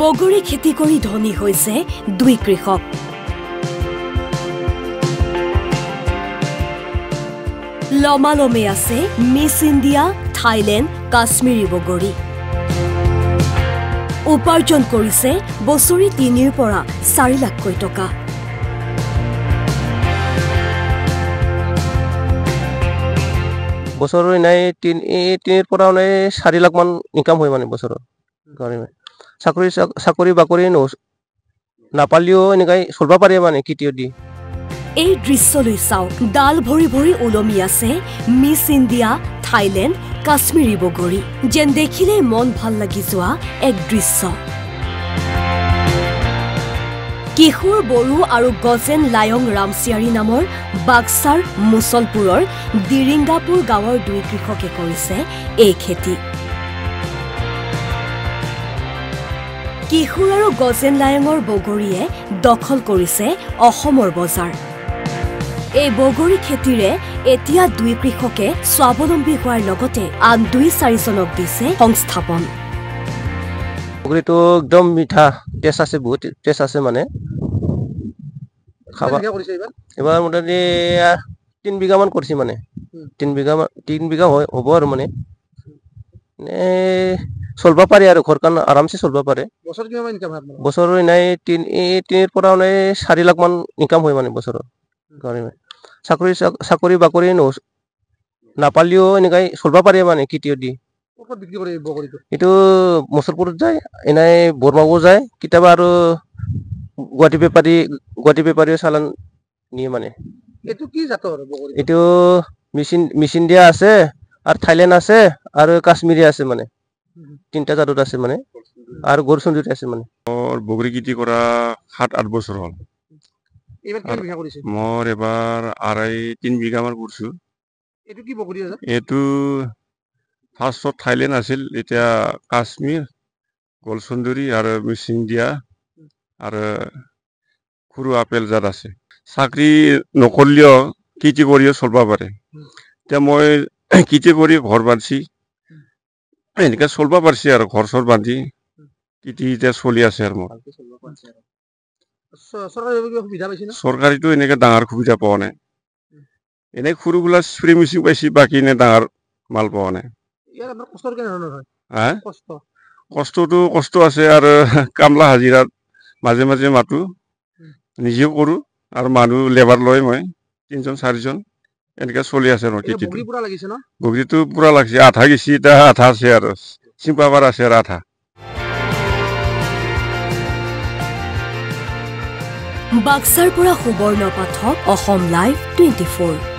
বগৰী খেতি কৰি ধনী হৈছে দুই কৃষক। লমালমে আছে মিছ ইণ্ডিয়া, থাইলেণ্ড, কাশ্মীৰী বগৰী। উপাৰ্জন কৰিছে বছৰি ৩ পৰা ৪ লাখকৈ টকা। বছৰৰ নাই ৩ পৰা ৪ লাখ মান ইনকাম হয় মানে বছৰৰ। চাকৰি বাকৰি নাপালেও এনেকৈ চলিব পাৰে মানে খেতিও দি। এই দৃশ্যলৈ চাওক, ডাল ভৰি ভৰি ওলমি আছে মিছ ইণ্ডিয়া, থাইলেণ্ড, কাশ্মীৰী বগৰী। যেন দেখিলেই মন ভাল লাগি যোৱা এক দৃশ্য। কিশোৰ বড়ো আৰু গজেন লায়ং ৰামচিয়াৰী নামৰ বাক্সাৰ মুছলপুৰৰ দিৰিংগাপুৰ গাঁৱৰ দুই কৃষকে কৰিছে এই খেতি। কিশোৰ আৰু গজেন লায়ঙৰ বগৰীয়ে দখল কৰিছে অসমৰ বজাৰ। এই বগৰী খেতিৰে এতিয়া দুই কৃষকে স্বাৱলম্বী হোৱাৰ লগতে আন ২-৪জনক দিছে সংস্থাপন। বগৰীটো একদম মিঠা, টেষ্ট আছে, বহুত টেষ্ট আছে মানে। এবাৰ মোটামুটি ৩ বিঘামান কৰিছে মানে। ৩ বিঘা হ'ব আৰু মানে চলিব পাৰে আৰু ঘৰখন আৰামছে চলিব পাৰে। বছৰৰ নাই ৩ পৰা ৪ লাখ মান ইনকাম হয় মানে বছৰৰ। চাকৰি বাকৰি নাপালেও এনেকৈ চলিব পাৰে মানে খেতিও দি। এইটো মুছলপুৰত যায়, এনেই বৰমাও যায়, কেতিয়াবা আৰু গুৱাহাটী বেপাৰীও চালান নিয়ে মানে। এইটো মিছ ইণ্ডিয়া আছে আৰু থাইলেণ্ড আছে আৰু কাশ্মীৰী আছে মানে। ৩টা জাতত আছে মানে, আৰু গৌৰচুন্দৰী আছে মানে। বগৰী খেতি কৰা ৭-৮ বছৰ হ'ল। মোৰ এবাৰ ৩ বিঘামান কৰিছো। এইটো ফাৰ্ষ্টত থাইলেণ্ড আছিল, এতিয়া কাশ্মীৰ, গৌৰচুন্দৰী আৰু মিছ ইণ্ডিয়া আৰু সৰু আপেল জাত আছে। চাকৰি নকৰিলেও খেতি কৰিও চলিব পাৰে। এতিয়া মই খেতি কৰি ঘৰ বান্ধি এনেকৈ চলিব পাৰিছে আৰু ঘৰ চৰ বান্ধি খেতি এতিয়া চলি আছে আৰু মোৰ। চৰকাৰীটো এনেকৈ ডাঙৰ সুবিধা পোৱা নাই। এনেই সৰুগুলা স্প্ৰে মেচিন পাইছে, বাকী এনে ডাঙৰ মাল পোৱা নাই। কষ্টটো কষ্ট আছে, আৰু কামলা হাজিৰাত মাজে মাজে মাতো, নিজেও কৰোঁ, আৰু মানুহ লেবাৰ লৈ মই ৩-৪জন এনেকৈ চলি আছে আৰু খেতিটো। বগৰীটো পুৰা লাগিছে, আধা গেছি, এতিয়া আধা আছে আৰু চিম্পাবাৰ আছে আৰু আধা। বাক্সাৰ পৰা সুবৰ্ণ পাঠক, অসম লাইভ 24।